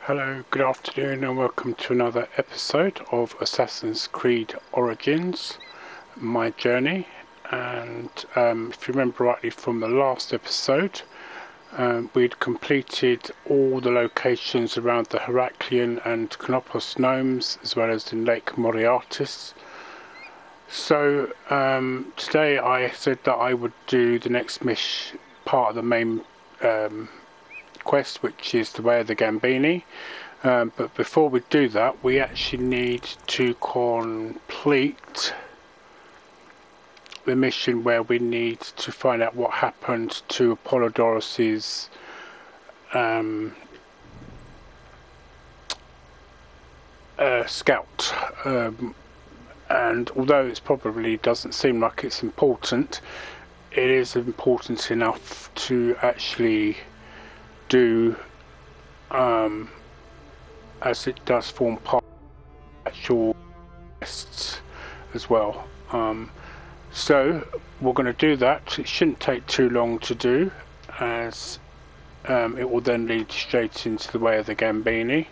Hello, good afternoon and welcome to another episode of Assassin's Creed Origins, my journey. And if you remember rightly from the last episode, we'd completed all the locations around the Heraclean and Canopus gnomes, as well as in Lake Moriartis. So today I said that I would do the next part of the main quest, which is the Way of the Gabiniani. But before we do that, we actually need to complete the mission where we need to find out what happened to Apollodorus's scout. And although it probably doesn't seem like it's important, it is important enough to actually do, as it does form part of the actual quests as well. So we're going to do that. It shouldn't take too long to do, as it will then lead straight into the Way of the Gabiniani.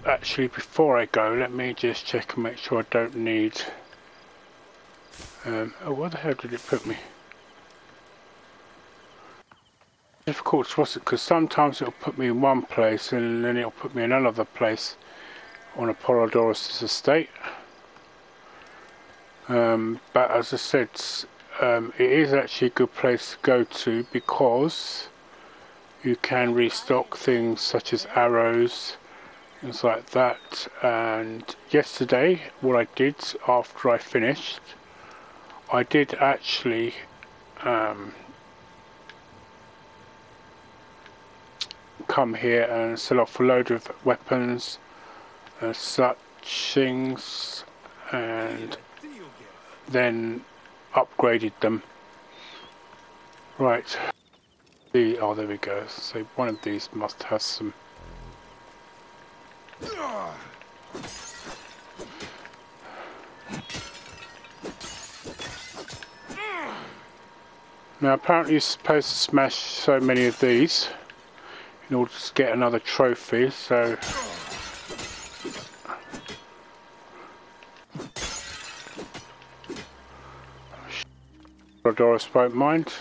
Actually, before I go, let me just check and make sure I don't need... oh, where the hell did it put me? Difficult, was it? Because sometimes it'll put me in one place and then it'll put me in another place on Apollodorus' estate. But as I said, it is actually a good place to go to because you can restock things such as arrows, things like that. And yesterday, what I did after I finished, I did actually come here and sell off a load of weapons and such things, and then upgraded them. Right. Oh, there we go. So one of these must have some... Now apparently you're supposed to smash so many of these in order to get another trophy, so... Doris won't mind.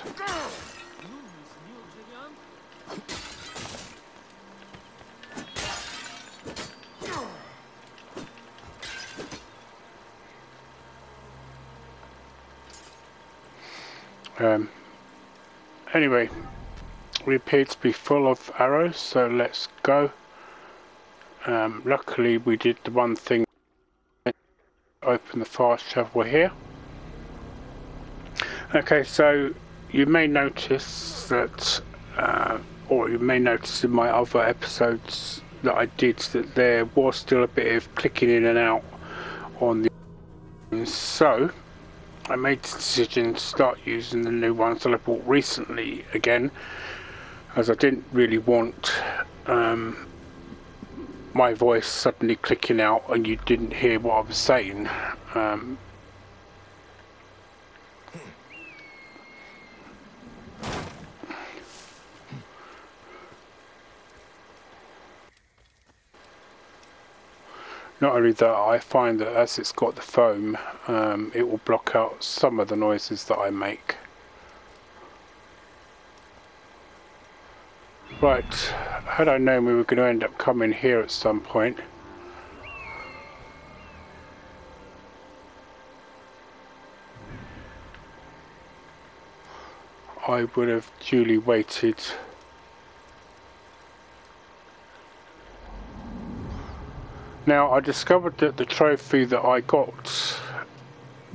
Anyway, we appear to be full of arrows, so let's go. Luckily we did the one thing, open the fast travel here. Okay, so you may notice that, or you may notice in my other episodes that I did, that there was still a bit of clicking in and out on the... So I made the decision to start using the new ones that I bought recently again, as I didn't really want my voice suddenly clicking out and you didn't hear what I was saying. Not only that, I find that as it's got the foam, it will block out some of the noises that I make. Right, had I known we were going to end up coming here at some point, I would have duly waited. Now, I discovered that the trophy that I got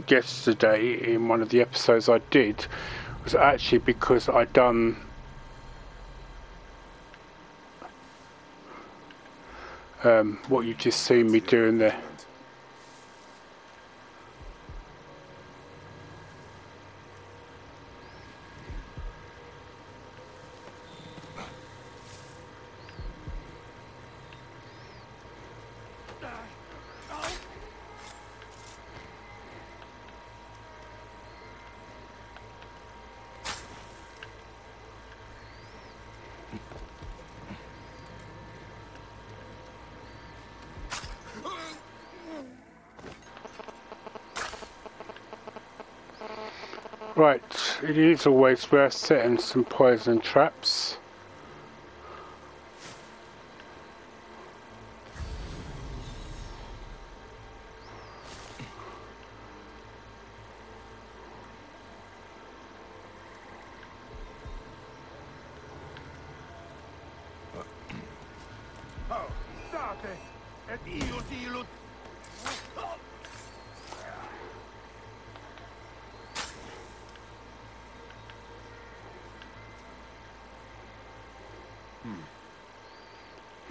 yesterday in one of the episodes I did was actually because I'd done what you've just seen me doing there. Right, it is always worth setting some poison traps.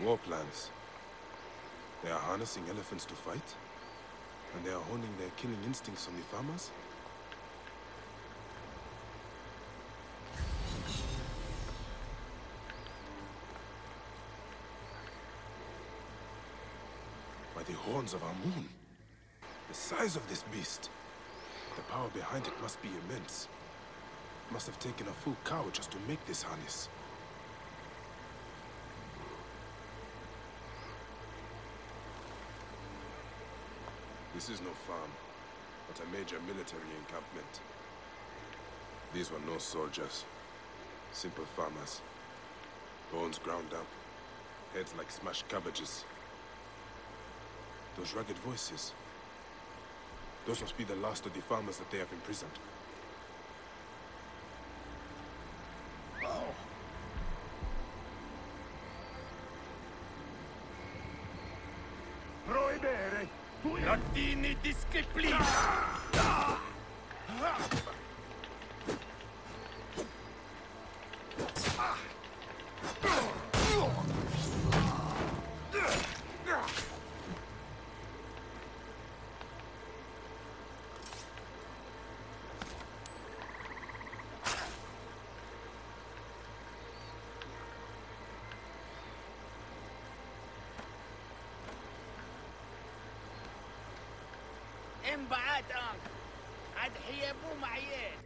War plans. They are harnessing elephants to fight? And they are honing their killing instincts on the farmers? By the horns of our moon! The size of this beast! The power behind it must be immense. It must have taken a full cow just to make this harness. This is no farm, but a major military encampment. These were no soldiers. Simple farmers. Bones ground up. Heads like smashed cabbages. Those rugged voices. Those must be the last of the farmers that they have imprisoned. Latini disciplina! انبعات انك عاد حيابو معيان.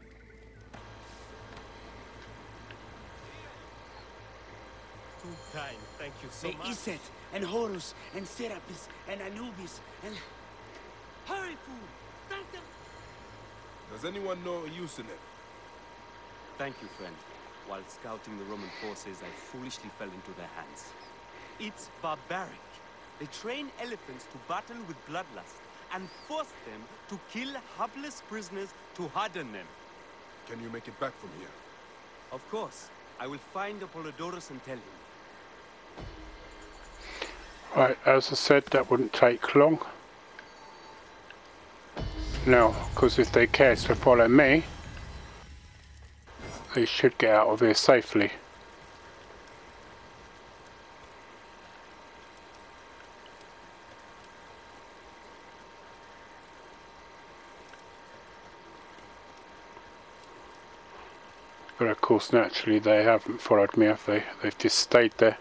Thank you so much. Iset and Horus and Serapis and Anubis and... Hurry, fool! Thank them! Does anyone know Yusunet? Thank you, friend. While scouting the Roman forces, I foolishly fell into their hands. It's barbaric. They train elephants to battle with bloodlust and force them to kill hapless prisoners to harden them. Can you make it back from here? Of course. I will find Apollodorus and tell him. Right, as I said, that wouldn't take long. No, because if they care to follow me, they should get out of here safely. But of course, naturally, they haven't followed me, have they? They've just stayed there.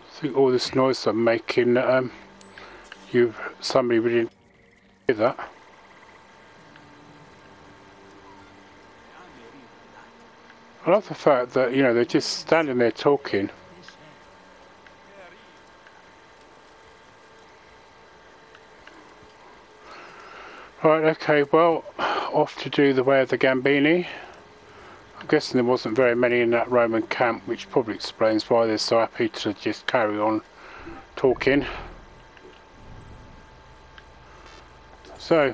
I think all this noise I'm making, somebody really didn't hear that. I love the fact that, you know, they're just standing there talking. Right, okay, well, off to do the Way of the Gabiniani. I'm guessing there wasn't very many in that Roman camp, which probably explains why they're so happy to just carry on talking. So,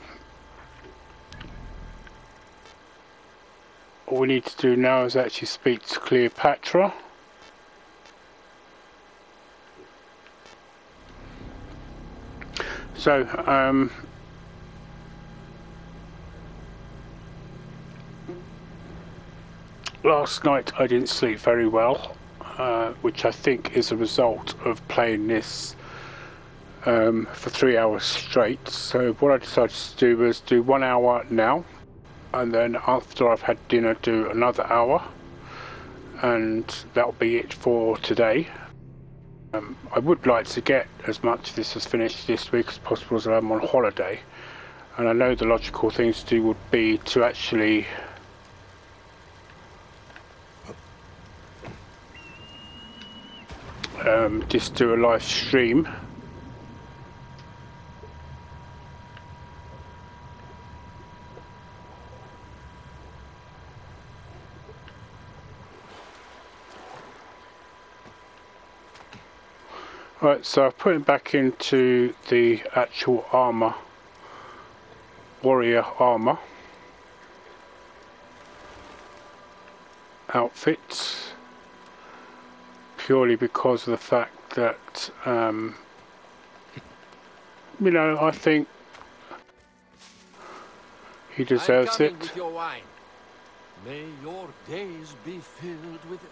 all we need to do now is actually speak to Cleopatra. So, last night I didn't sleep very well, which I think is a result of playing this for 3 hours straight. So what I decided to do was do 1 hour now, and then after I've had dinner do another hour, and that'll be it for today. I would like to get as much of this as finished this week as possible, as I'm on holiday, and I know the logical thing to do would be to actually just do a live stream. Right, so I've put it back into the actual armour, warrior armour outfits, purely because of the fact that, you know, I think he deserves it. With your wine. May your days be filled with it.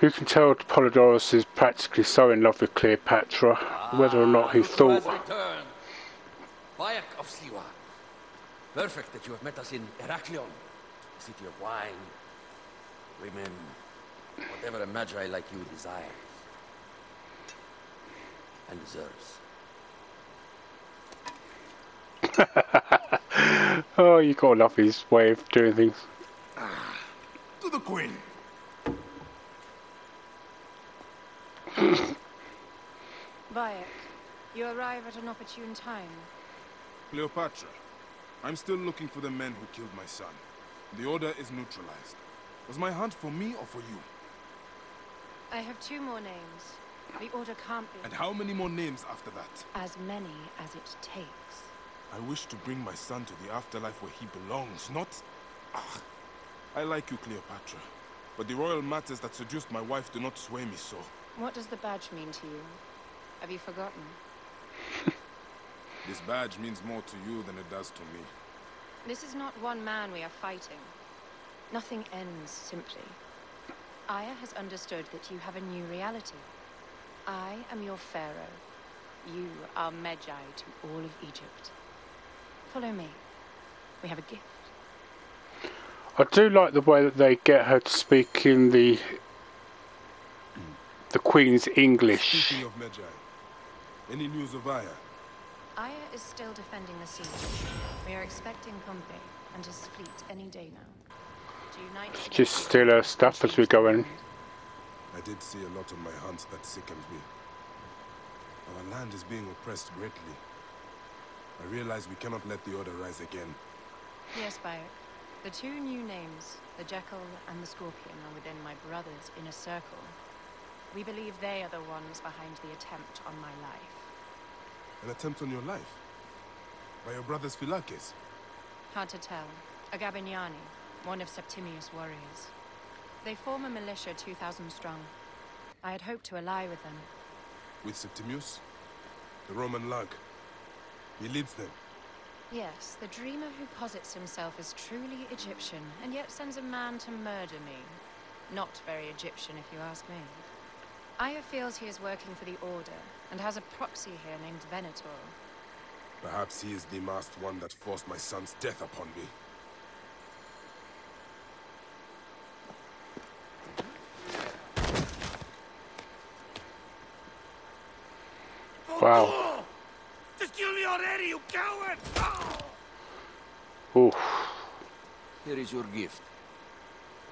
You can tell Polydorus is practically so in love with Cleopatra, whether or not he thought. Bayek of Siwa. Perfect that you have met us in Heraklion, the city of wine, women, whatever a magi like you desires and deserves. Oh, you gotta love his way of doing things. To the queen. Bayek, you arrive at an opportune time. Cleopatra, I'm still looking for the men who killed my son. The order is neutralized. Was my hunt for me or for you? I have 2 more names. The order can't be. And how many more names after that? As many as it takes. I wish to bring my son to the afterlife where he belongs, not... Ah, I like you, Cleopatra. But the royal matters that seduced my wife do not sway me so. What does the badge mean to you? Have you forgotten? This badge means more to you than it does to me. This is not one man we are fighting. Nothing ends simply. Aya has understood that you have a new reality. I am your pharaoh. You are Magi to all of Egypt. Follow me. We have a gift. I do like the way that they get her to speak in the Queen's English. Speaking of Magi, any news of Aya? Aya is still defending the siege. We are expecting Pompey and his fleet any day now. To unite Just steal her stuff as we go in. I did see a lot on my hunts that sickened me. Our land is being oppressed greatly. I realize we cannot let the order rise again. Yes, Bayek. The 2 new names, the Jackal and the Scorpion, are within my brother's inner circle. We believe they are the ones behind the attempt on my life. An attempt on your life? By your brother's Philakes? Hard to tell. A Gabiniani, one of Septimius' warriors. They form a militia 2,000 strong. I had hoped to ally with them. With Septimius? The Roman lug? He leads them? Yes, the dreamer who posits himself as truly Egyptian, and yet sends a man to murder me. Not very Egyptian, if you ask me. Aya feels he is working for the Order, and has a proxy here named Venator. Perhaps he is the masked one that forced my son's death upon me. Wow. Just kill me already, you coward! Oof. Here is your gift.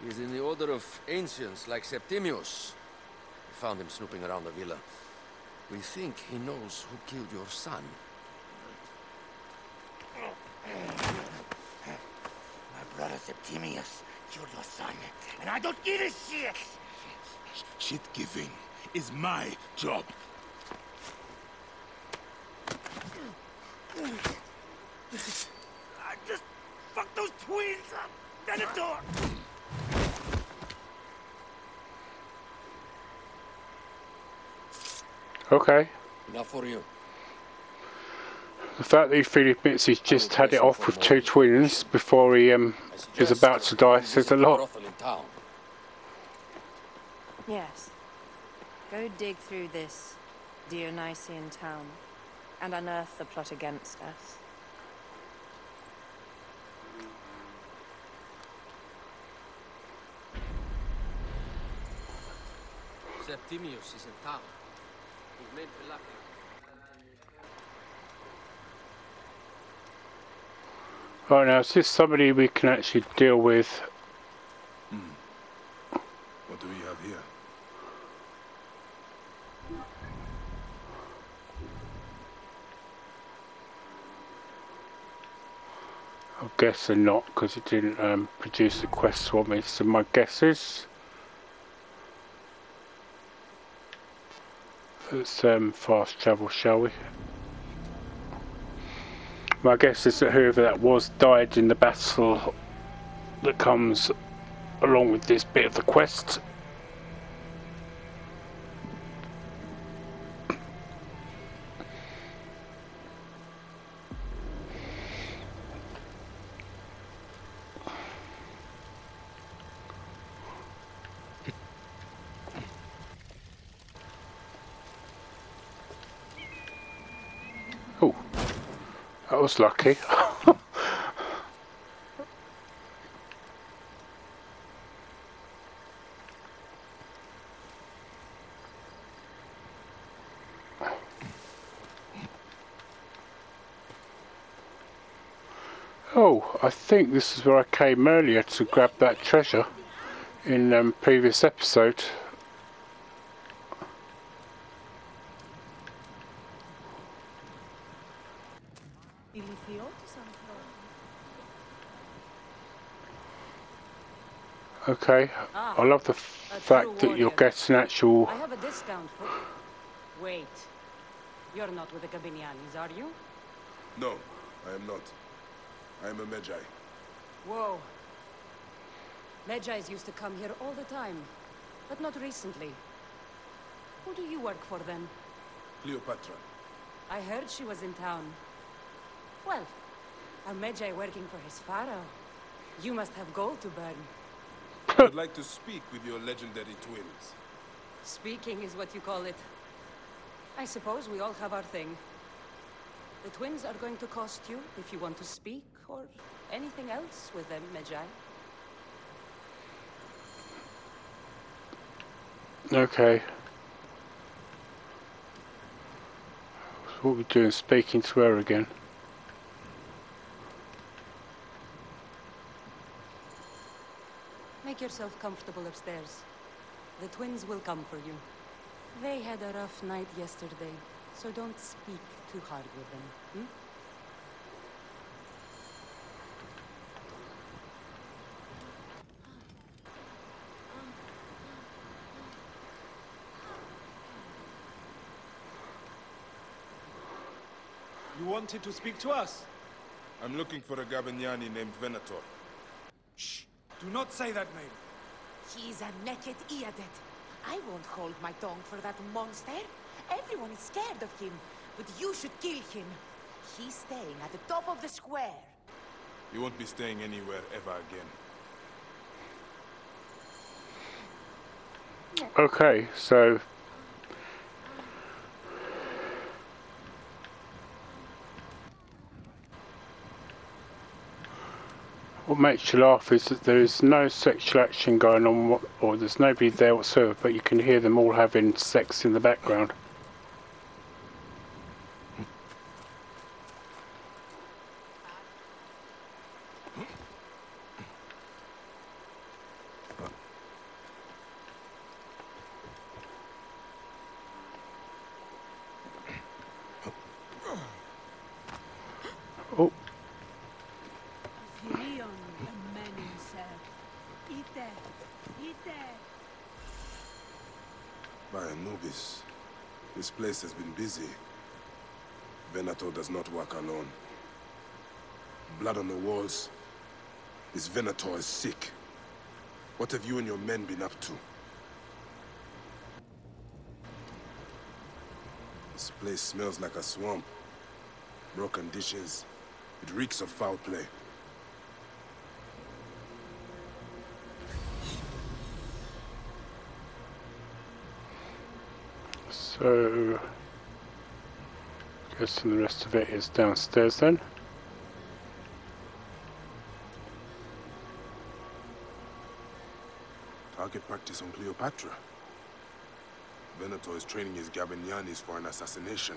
He is in the order of ancients like Septimius. We found him snooping around the villa. We think he knows who killed your son. My brother Septimius killed your son, and I don't give a shit! Shit giving is my job. the door! Okay. Enough for you. The fact that he freely admits he's just had it off with two twins before he is about to die says a lot. Yes. Go dig through this Dionysian town and unearth the plot against us. Septimius is in town. He's made for luck. Right, now is this somebody we can actually deal with? What do we have here? I'm guessing not, because it didn't produce the quest for me. So my guess is let's fast travel, shall we? My guess is that whoever that was died in the battle that comes along with this bit of the quest. Oh, that was lucky. Oh, I think this is where I came earlier to grab that treasure in previous episode. Okay, I love the fact that you're getting actual... I have a discount for... Wait. You're not with the Gabinianis, are you? No, I am not. I am a Magi. Whoa. Magi's used to come here all the time, but not recently. Who do you work for then? Cleopatra. I heard she was in town. Well, a Magi working for his pharaoh. You must have gold to burn. I would like to speak with your legendary twins. Speaking is what you call it. I suppose we all have our thing. The twins are going to cost you if you want to speak, or anything else with them, Magi. Okay. So what we're doing, speaking to her again. Make yourself comfortable upstairs. The twins will come for you. They had a rough night yesterday, so don't speak too hard with them, hmm? You wanted to speak to us? I'm looking for a Gabiniani named Venator. Shh! Do not say that name. He's a naked Iadet. I won't hold my tongue for that monster. Everyone is scared of him, but you should kill him. He's staying at the top of the square. You won't be staying anywhere ever again. Okay, so... what makes you laugh is that there is no sexual action going on, or there's nobody there whatsoever, but you can hear them all having sex in the background. Oh. By Anubis, this place has been busy. Venator does not work alone. Blood on the walls, This Venator is sick. What have you and your men been up to? This place smells like a swamp. Broken dishes. It reeks of foul play. So, guessing the rest of it is downstairs then. Target practice on Cleopatra. Venator is training his Gabinianis for an assassination.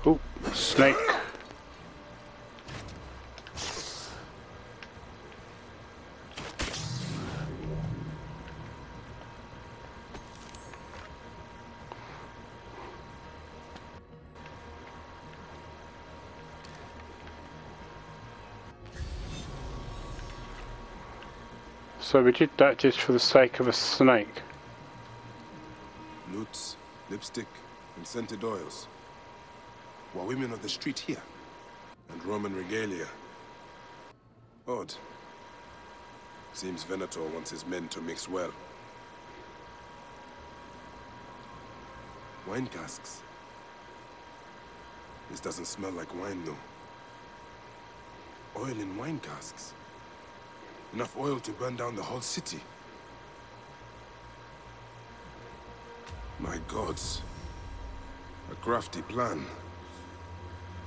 Oh, snake. So we did that just for the sake of a snake. Loots, lipstick, and scented oils. While women of the street here, and Roman regalia. Odd. Seems Venator wants his men to mix well. Wine casks. This doesn't smell like wine, though. Oil in wine casks. Enough oil to burn down the whole city. My gods. A crafty plan.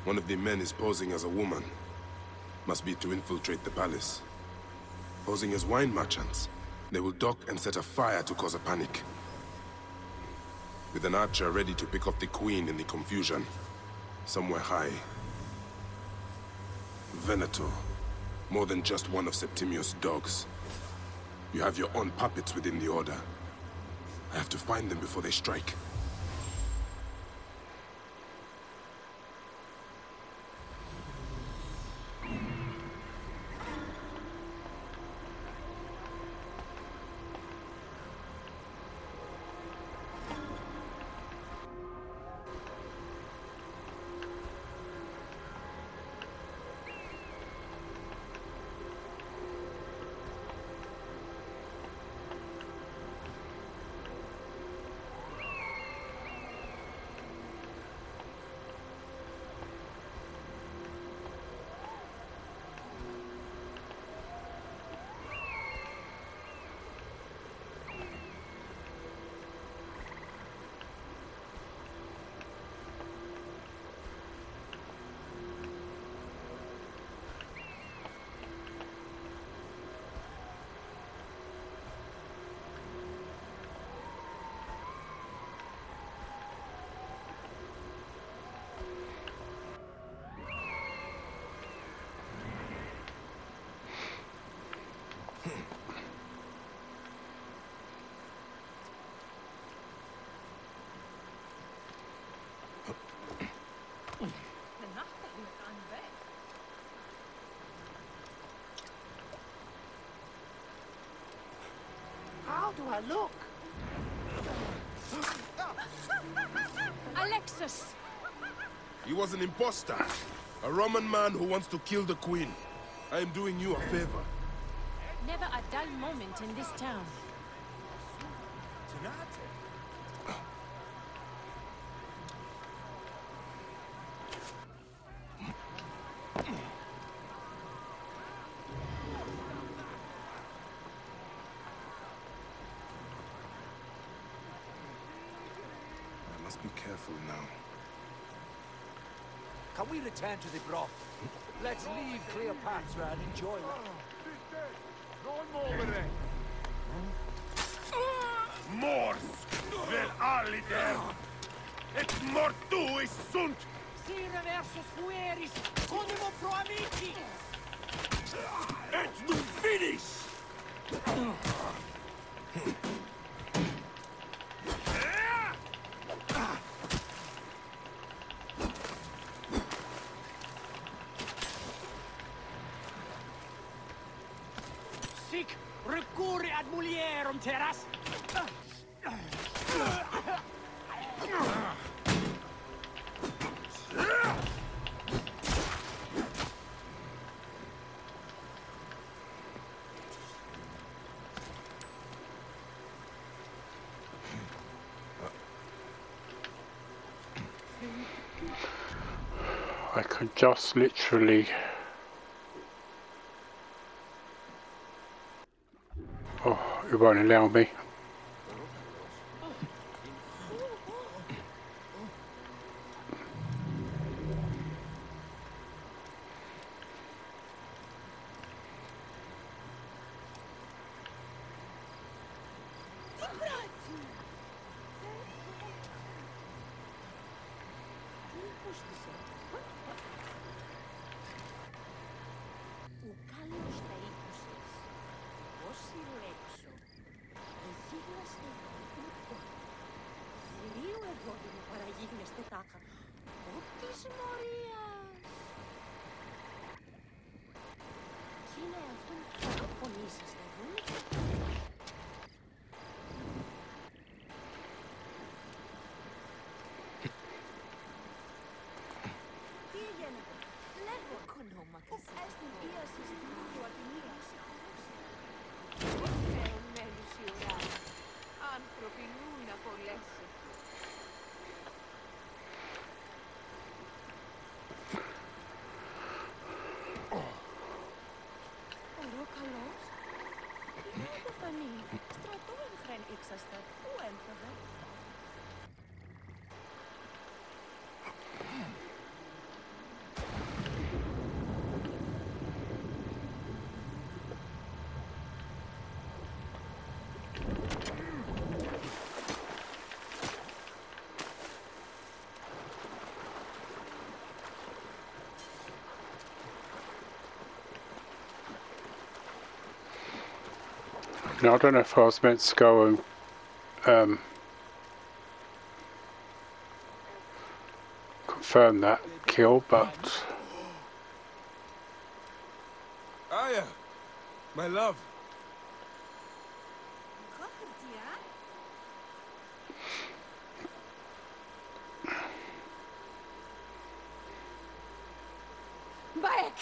One of the men is posing as a woman. Must be to infiltrate the palace. Posing as wine merchants. They will dock and set a fire to cause a panic. With an archer ready to pick off the queen in the confusion. Somewhere high. Venator. More than just one of Septimius' dogs. You have your own puppets within the Order. I have to find them before they strike. How do I look? Alexis! He was an imposter. A Roman man who wants to kill the queen. I am doing you a favor. Never a dull moment in this town. I must be careful now. Can we return to the broth? Let's leave Cleopatra and enjoy life. Mors vel aliter et mortuis sunt. Sire versus fueris, conimo pro amici! Et nunc finis. Sic recurre ad mulierum terras! I can just literally... Oh, it won't allow me. Now, I don't know if I was meant to go and confirm that kill, but... Aya, my love. Back!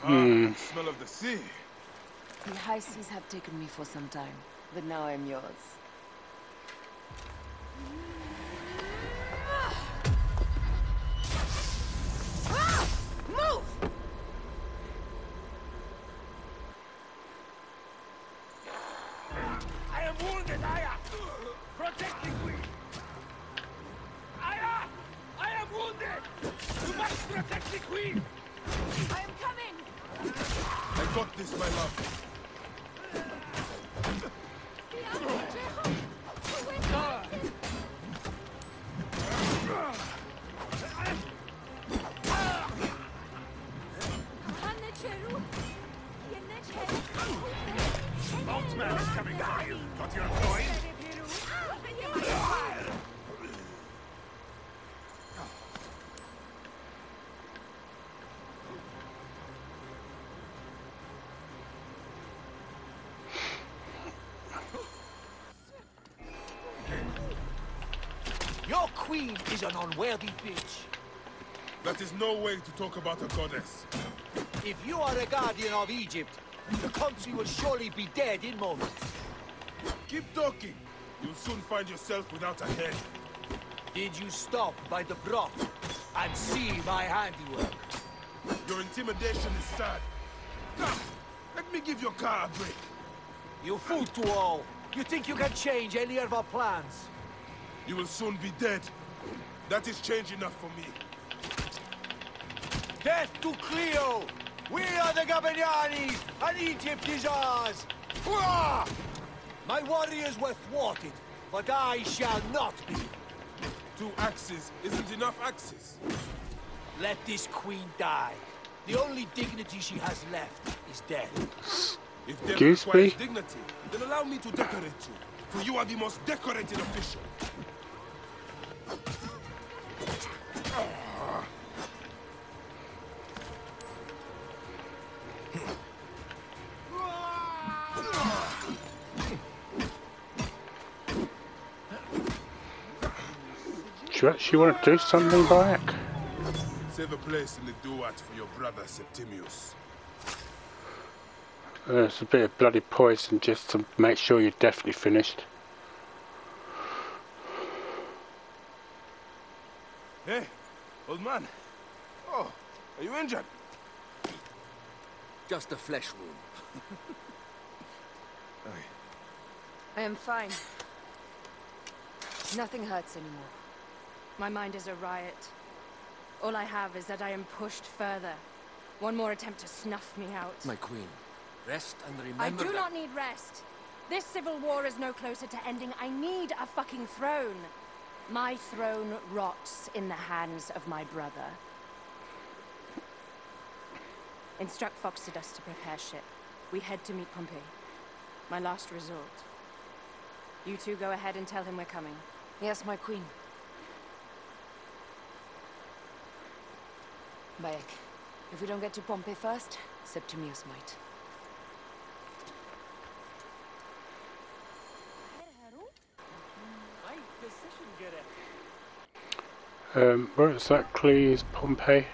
The smell of the sea. The high seas have taken me for some time, but now I'm yours. Move! I am wounded, Aya! Protect the queen! Aya! I am wounded! You must protect the queen! I am coming! I got this, my love. Boltman is coming for you! Got your coin? Your queen is an unworthy bitch. That is no way to talk about a goddess. If you are a guardian of Egypt, the country will surely be dead in moments. Keep talking. You'll soon find yourself without a head. Did you stop by the broth and see my handiwork? Your intimidation is sad. Come, let me give your car a break. You fool to all. You think you can change any of our plans? You will soon be dead. That is change enough for me. Death to Cleo! We are the Gabiniani, and Egypt is ours! Hurrah! My warriors were thwarted, but I shall not be. 2 axes isn't enough axes. Let this queen die. The only dignity she has left is death. If death requires dignity, then allow me to decorate you, for you are the most decorated official. Do you actually want to do something, Bayek? Save a place in the duat for your brother Septimius. There's a bit of bloody poison just to make sure you're definitely finished. Hey, old man. Oh, are you injured? Just a flesh wound. I am fine. Nothing hurts anymore. My mind is a riot. All I have is that I am pushed further. One more attempt to snuff me out. My queen, rest and remember I do not need rest. This civil war is no closer to ending. I need a fucking throne. My throne rots in the hands of my brother. Instruct Foxidas to prepare ship. We head to meet Pompey. My last resort. You two go ahead and tell him we're coming. Yes, my queen. Bayek, if we don't get to Pompey first, Septimius might. Where exactly is Pompey?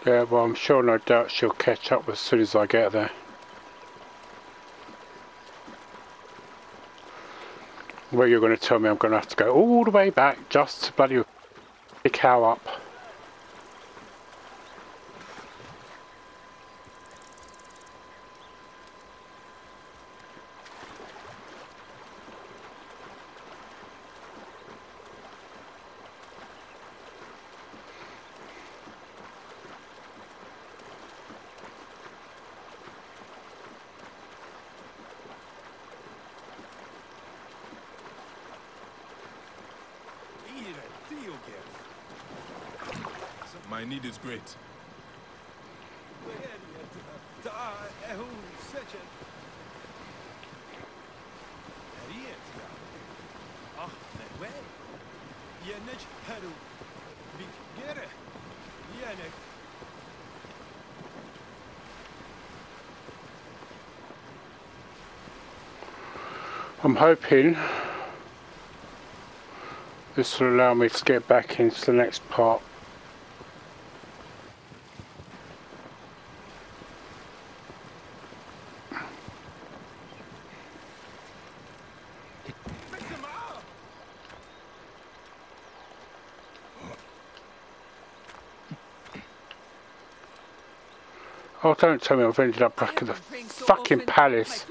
Yeah, well, I'm sure no doubt she'll catch up as soon as I get there. Well, you're going to tell me I'm going to have to go all the way back just to bloody pick cow up. My need is great. I'm hoping this will allow me to get back into the next part. Oh, don't tell me I've ended up back at the fucking palace.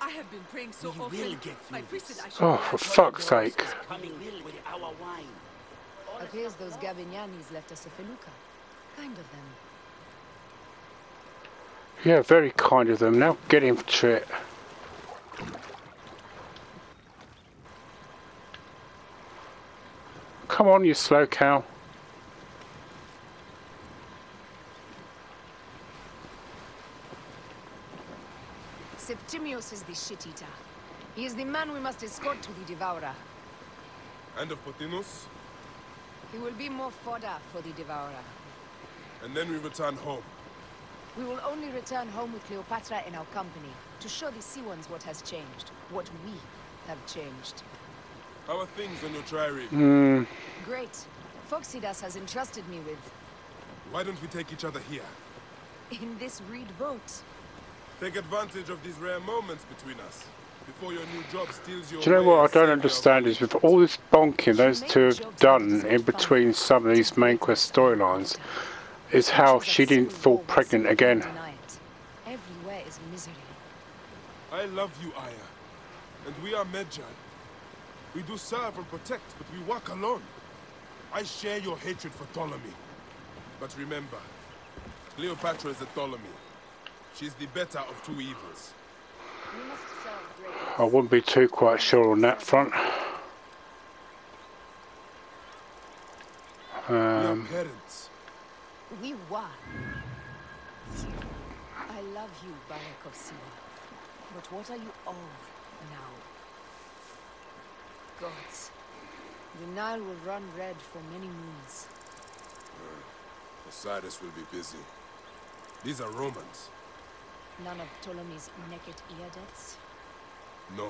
I have been praying so often. Oh, for fuck's sake. Appears those Gabinianis left us a felucca. Kind of them. Yeah, very kind of them. Now get him to it. Come on, you slow cow. Septimius is the shit-eater. He is the man we must escort to the Devourer. And of Pothinus? He will be more fodder for the Devourer. And then we return home. We will only return home with Cleopatra in our company, to show the Sea Ones what has changed, what we have changed. How are things on your trireme? Great. Foxidas has entrusted me with... Why don't we take each other here? in this reed boat. Take advantage of these rare moments between us, before your new job steals your. Do you know what I don't understand is with all this bonking those two have done in between some of these main quest storylines, is how she didn't fall pregnant again. Everywhere is misery. I love you, Aya. And we are Medjay. We do serve and protect, but we walk alone. I share your hatred for Ptolemy. But remember, Cleopatra is a Ptolemy. She's the better of two evils. I wouldn't be too quite sure on that front. We are parents. We won. I love you, Barakosima. But what are you of now? Gods, the Nile will run red for many moons. Osiris will be busy. These are Romans. None of Ptolemy's naked Iadets? No.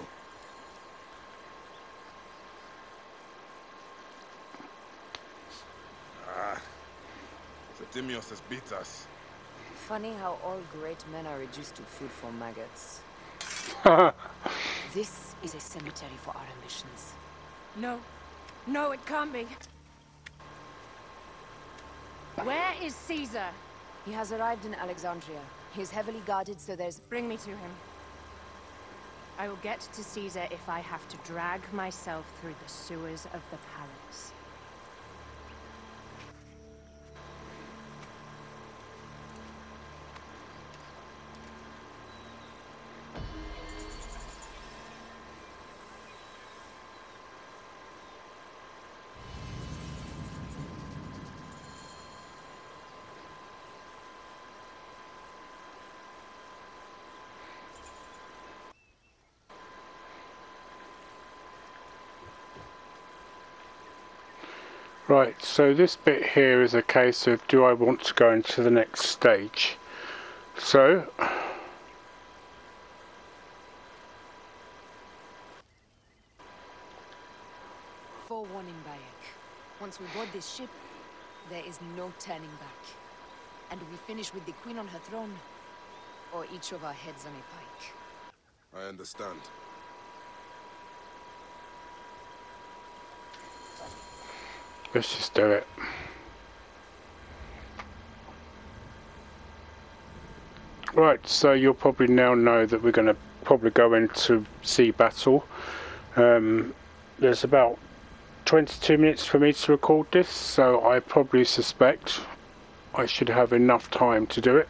Septimius has beat us. Funny how all great men are reduced to food for maggots. This is a cemetery for our ambitions. No. No, it can't be. Where is Caesar? He has arrived in Alexandria. He is heavily guarded, so there's... Bring me to him. I will get to Caesar if I have to drag myself through the sewers of the palace. Right, so this bit here is a case of, do I want to go into the next stage? So, forewarning, Bayek. Once we board this ship, there is no turning back. And we finish with the Queen on her throne, or each of our heads on a pike. I understand. let's just do it. Right, so you'll probably now know that we're going to probably go into sea battle. There's about 22 minutes for me to record this, so I probably suspect I should have enough time to do it.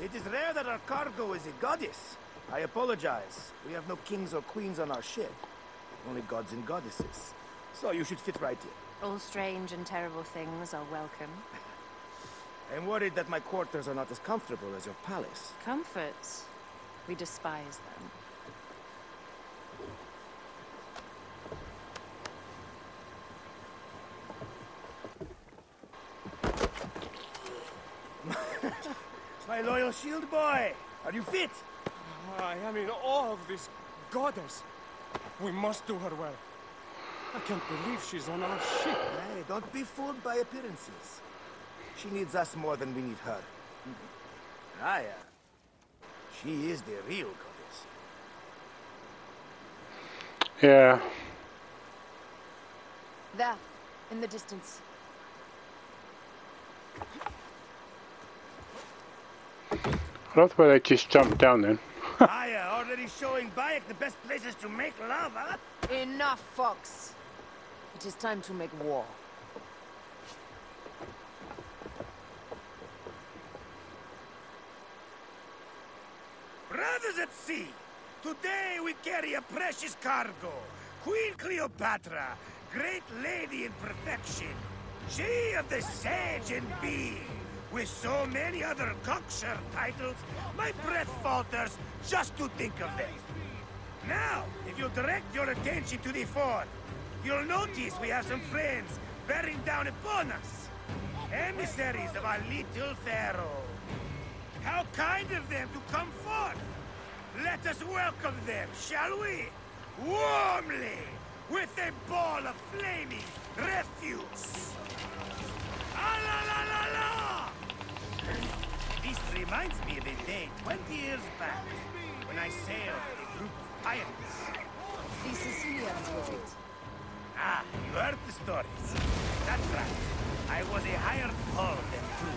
It is rare that our cargo is a goddess. I apologize. We have no kings or queens on our ship. Only gods and goddesses. So you should fit right in. All strange and terrible things are welcome. I'm worried that my quarters are not as comfortable as your palace. Comforts? We despise them. My loyal shield boy! Are you fit? I am in awe of this goddess. We must do her well. I can't believe she's on our ship. Hey, don't be fooled by appearances. She needs us more than we need her. Aya, she is the real goddess. Yeah. There, in the distance. I love the way they just jumped down then. Aya, already showing Bayek the best places to make love, huh? Enough, Fox. It is time to make war. Brothers at sea, today we carry a precious cargo. Queen Cleopatra, great lady in perfection. She of the sage and beam. With so many other cocksure titles, my breath falters just to think of them. Now, if you'll direct your attention to the fort, you'll notice we have some friends bearing down upon us. Emissaries of our little pharaoh. How kind of them to come forth! Let us welcome them, shall we? Warmly! With a ball of flaming refuse! Ah la la la la! This reminds me of a day 20 years back, when I sailed with a group of pirates. The Sicilians, was it? Ah, you heard the stories. That's right. I was a hired hull then too.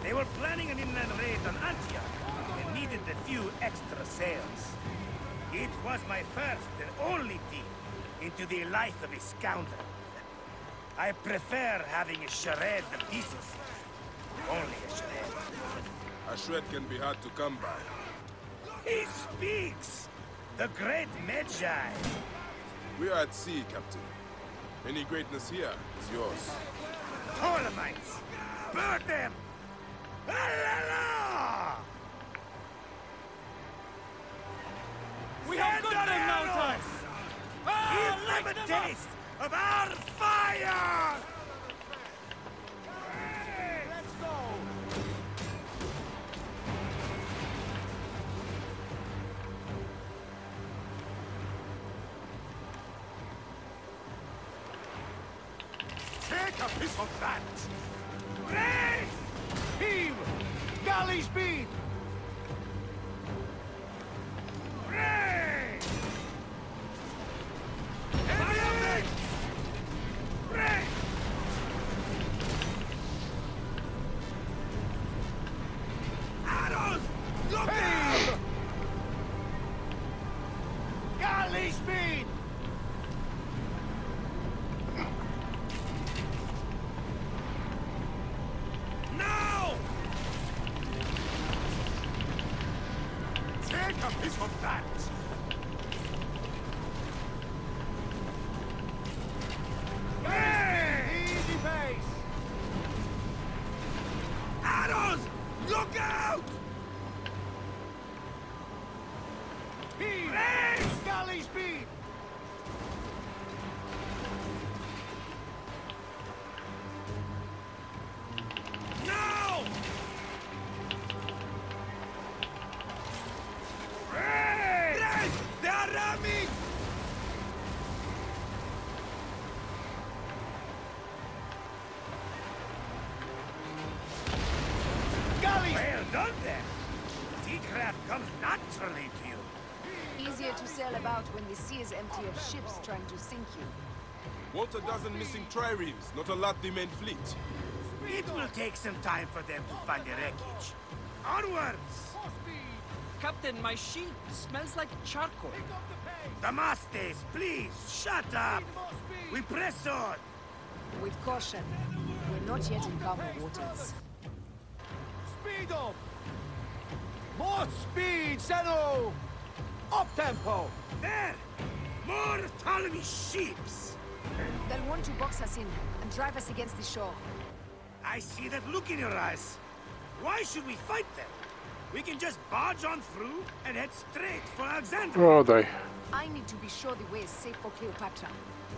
They were planning an inland raid on Antioch and needed a few extra sails. It was my first and only peek into the life of a scoundrel. I prefer having a charade the pieces. Only a charade. A shred can be hard to come by. He speaks! The great Magi! We are at sea, Captain. Any greatness here is yours. Ptolemaites! Burn them! Ah, la, la! We have got them now, Tom! Give them a taste of our fire! Let's go! Take a piece of that! Raise! Heave! Galley speed! Raise! Fire! Raise! Arrows! Look out! Galley speed! Now! Take a piece of that! Hey! Easy pace! Arrows! Look out! Heave! Raise! Galley speed! Now! Raise! They are ramming! Galley! Well done then! Seacraft comes naturally to you. Easier to sail about when the sea is empty of ships trying to sink you. What a dozen missing triremes, not a lot the main fleet. It will take some time for them to find the wreckage. Onwards! Captain, my sheet smells like charcoal. Damastes, please, shut up! We press on! With caution. We're not yet in calmer waters. Speed up! More speed, Zeno! Up tempo! There! More Ptolemy ships! They'll want to box us in and drive us against the shore. I see that look in your eyes. Why should we fight them? We can just barge on through and head straight for Alexandria. Where are they? I need to be sure the way is safe for Cleopatra.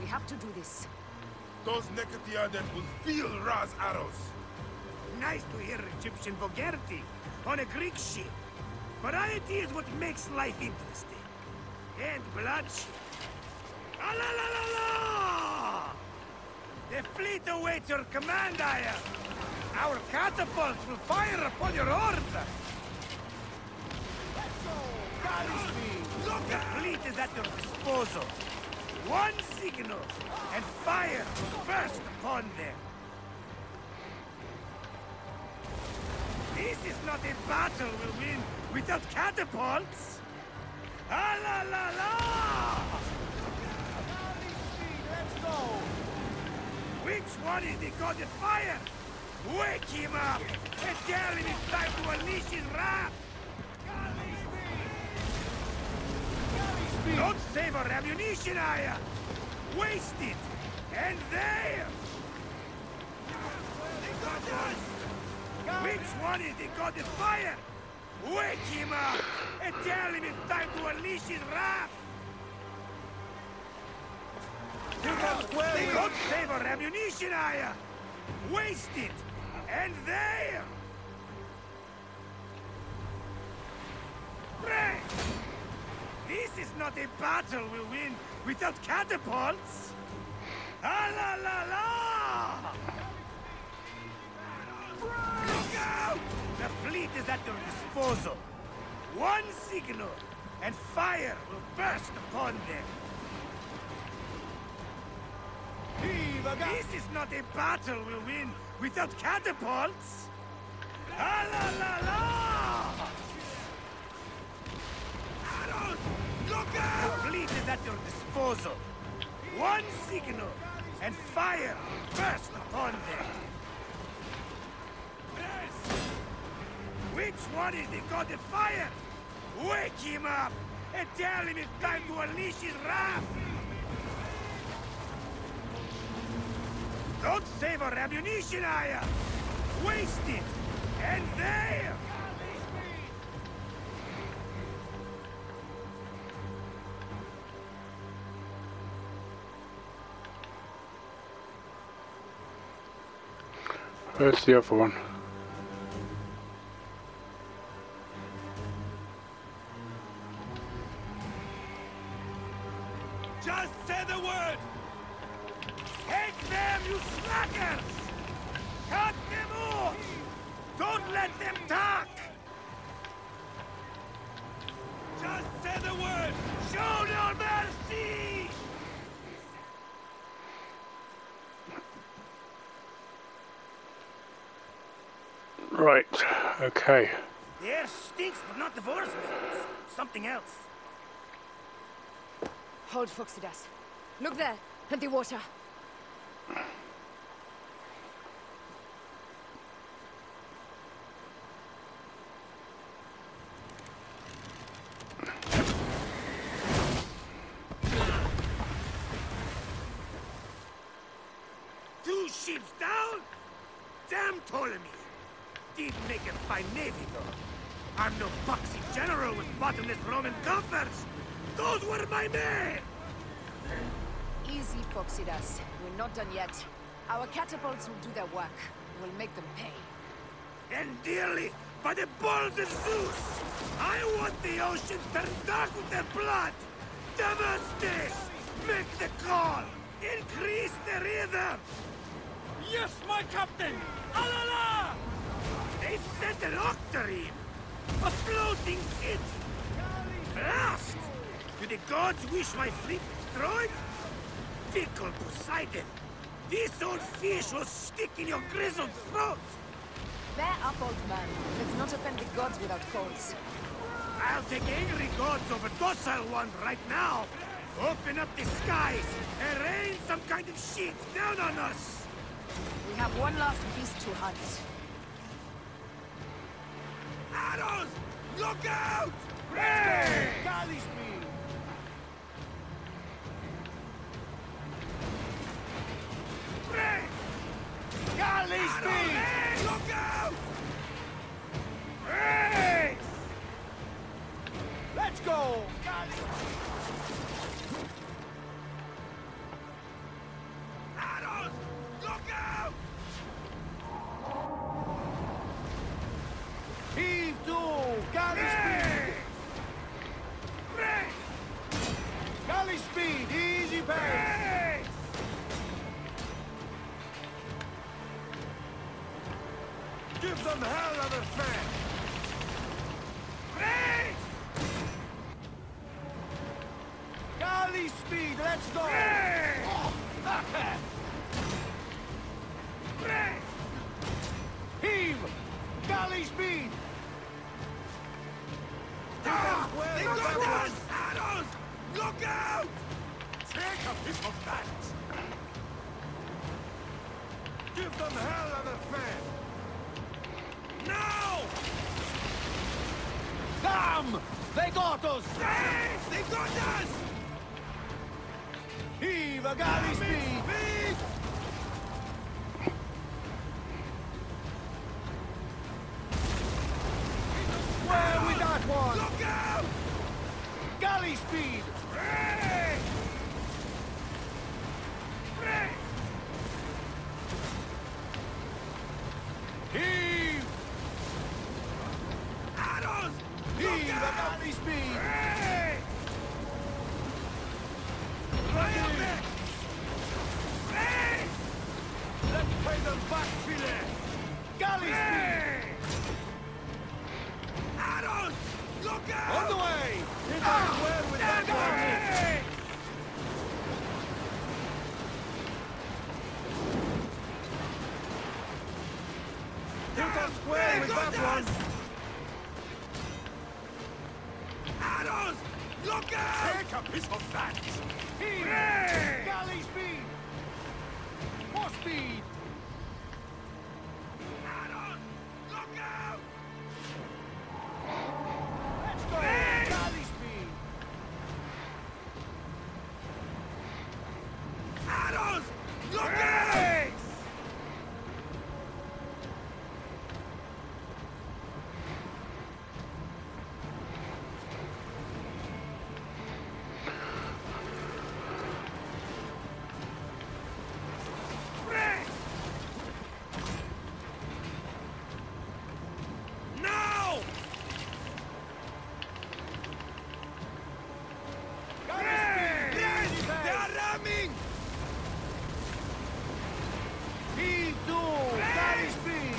We have to do this. Those Nekatiadet will feel Ra's arrows. Nice to hear Egyptian vulgarity on a Greek ship. Variety is what makes life interesting. And bloodshed. Ah, la, la, la, la! The fleet awaits your command, Aya. Our catapults will fire upon your order. Look, the fleet is at your disposal. One signal, and fire will burst upon them. This is not a battle we'll win without catapults. Ah, la, la, la! Let's go! Which one is the god of fire? Wake him up and tell him it's time to unleash his wrath. Don't save our ammunition, Aya! Waste it! And there! They got us! Which one is the god of fire? Wake him up and tell him it's time to unleash his wrath! They don't save our ammunition, Aya! Waste it! And there! This is not a battle we'll win without catapults! Ah la la la! Look out! The fleet is at your disposal. One signal, and fire will burst upon them. This is not a battle we'll win without catapults! Ah la la la! Arrows! Look out! The fleet is at your disposal. One signal, and fire will burst upon them. Which one is the god of fire? Wake him up and tell him it's time to unleash his wrath! Don't save our ammunition, Aya! Waste it! And there! Where's the other one? Just say the word! Take them, you slackers! Cut them off! Don't let them talk! Just say the word! Show no mercy! Right, okay. The air stinks, but not the forest smells. Something else. Hold, Phoxidas. Look there, at the water. Two ships down? Damn Ptolemy! Did make a fine navy, though. I'm no foxy general with bottomless Roman coffers! Those were my men! Easy, Phoxidas. We're not done yet. Our catapults will do their work. We'll make them pay. And dearly, by the balls of Zeus! I want the ocean turned dark with their blood! Devastate! Make the call! Increase the rhythm! Yes, my captain! Alala! They've sent an octarine! A floating city! Blast! Do the gods wish my fleet destroyed? Fickle Poseidon! This old fish will stick in your grizzled throat! Bear up, old man. Let's not offend the gods without cause. I'll take angry gods over docile ones right now! Open up the skies and rain some kind of shit down on us! We have one last beast to hunt. Arrows! Look out! Hey! Galley speed! Hey! Galley speed! Hey! Look out! Hey! Let's go! Arrows! Look out! Heave to! Galley speed! Hey! Galley speed! Easy pace! Hey! Give them hell of a fan! Hey! Galley speed! Let's go! Hey! Hey! Heave! Galley speed! Ah! Well They done, got boys. us! Arrows! Look out! Take a piece of that! Give them hell of a fan! No! Damn! They got us! Hey! They got us! Heave a galley speed! Speed! Where with that one? Look out! Galley speed! Hey! Hey! Heave! Arrows! Heave Look a out! galley speed! speed! Hey! Hey! Let's pay them back, Philip! Galley speed! Arrows! Look out! On the way! Hit us well with that one! Hey! Hit us well with that one! Arrows! Look out! Take a piece of that! Speed! Hey! Galley speed! More speed! Arrows! Look out! Let's go! Hey! Galley speed! Arrows! Look out! No! Galley speed! Yes! Easy They pace. are ramming! Speed 2! Galley speed!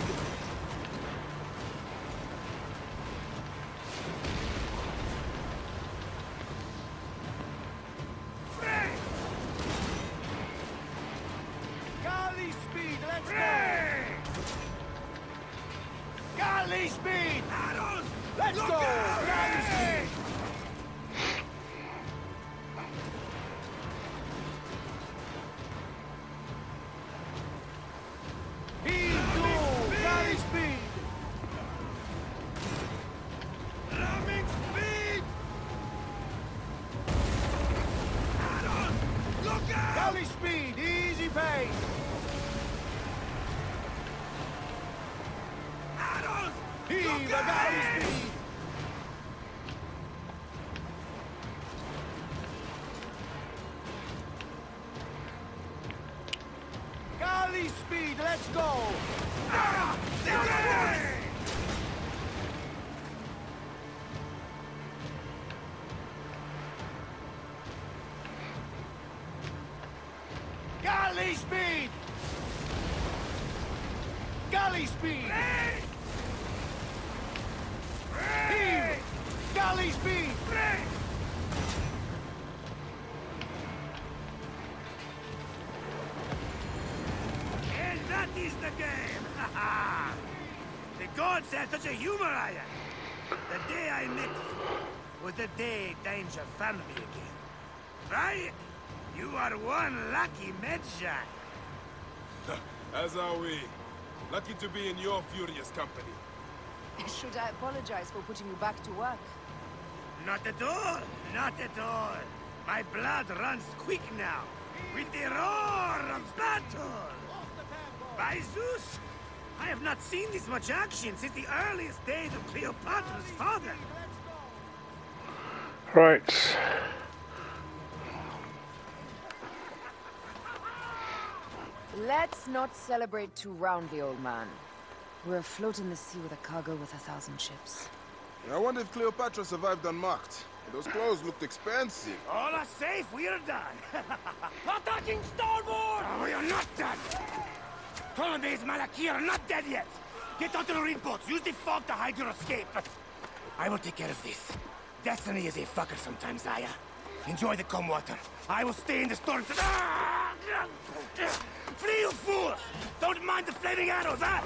Galley speed! Let's go! Galley speed! Arrows! Let's Look go! out! Galley speed! Speed 2! Galley speed! Ramming speed! Arrows! Look out! Galley speed! Easy pace! Arrows! Heave Look a galley out! speed! Galley speed! Let's go! Ah! Together! Galley speed! Galley speed! Hey! Heave! Galley speed! Hey! And that is the game! Ha ha! The gods have such a humor, I am. The day I met you was the day danger found me again. Right? You are one lucky Medjay. As are we. Lucky to be in your furious company. Should I apologize for putting you back to work? Not at all. Not at all. My blood runs quick now. With the roar of battle. By Zeus, I have not seen this much action since the earliest days of Cleopatra's father. Right. Let's not celebrate too roundly, old man. We're afloat in the sea with a cargo with 1,000 ships. I wonder if Cleopatra survived unmarked. Those clothes looked expensive. All are safe, we're done. Attacking starboard! Oh, we are not done. Ptolemy's Malaki are not dead yet. Get onto the reed boats. Use the fog to hide your escape. I will take care of this. Destiny is a fucker sometimes, Aya. Enjoy the calm water. I will stay in the storm. Flee, you fools! Don't mind the flaming arrows, huh?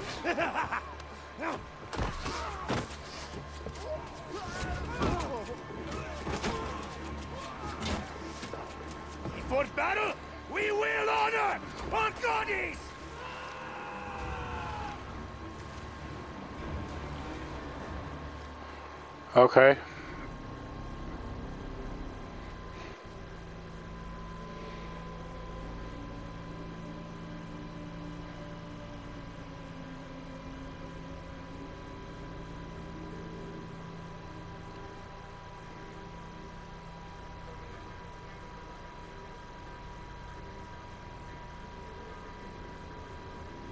Before battle, we will honor our goddess! Okay.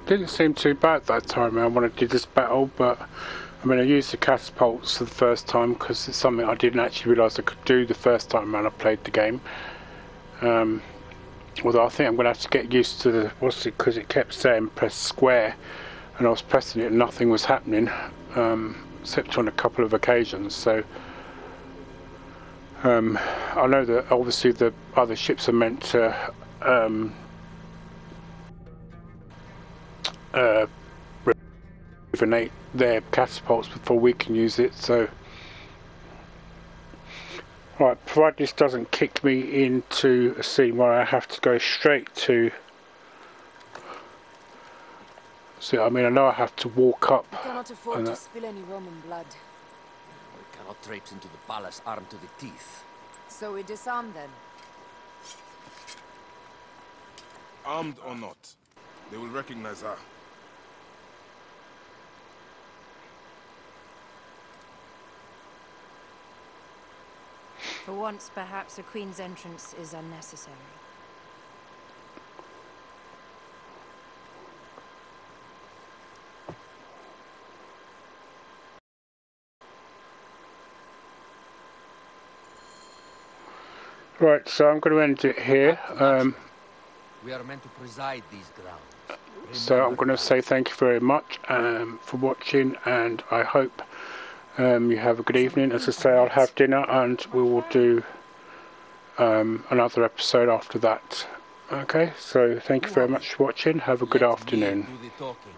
Didn't seem too bad that time when I did this battle, but I mean, I used the catapults for the first time because it's something I didn't actually realise I could do the first time when I played the game. Although I think I'm going to have to get used to the, because it kept saying press square, and I was pressing it and nothing was happening, except on a couple of occasions. So I know that obviously the other ships are meant to rejuvenate their catapults before we can use it. So right, provided this doesn't kick me into a scene where I have to go straight to. So I mean, I know I have to walk up. We cannot afford to spill any Roman blood. We cannot traipse into the palace armed to the teeth. So we disarm then. Armed or not, they will recognize her. For once, perhaps a queen's entrance is unnecessary. Right, so I'm going to end it here. We are meant to preside these grounds. So I'm going to say thank you very much for watching, and I hope you have a good evening. As I say, I'll have dinner and we will do another episode after that. Okay, so thank you very much for watching. Have a good afternoon. Do the talking.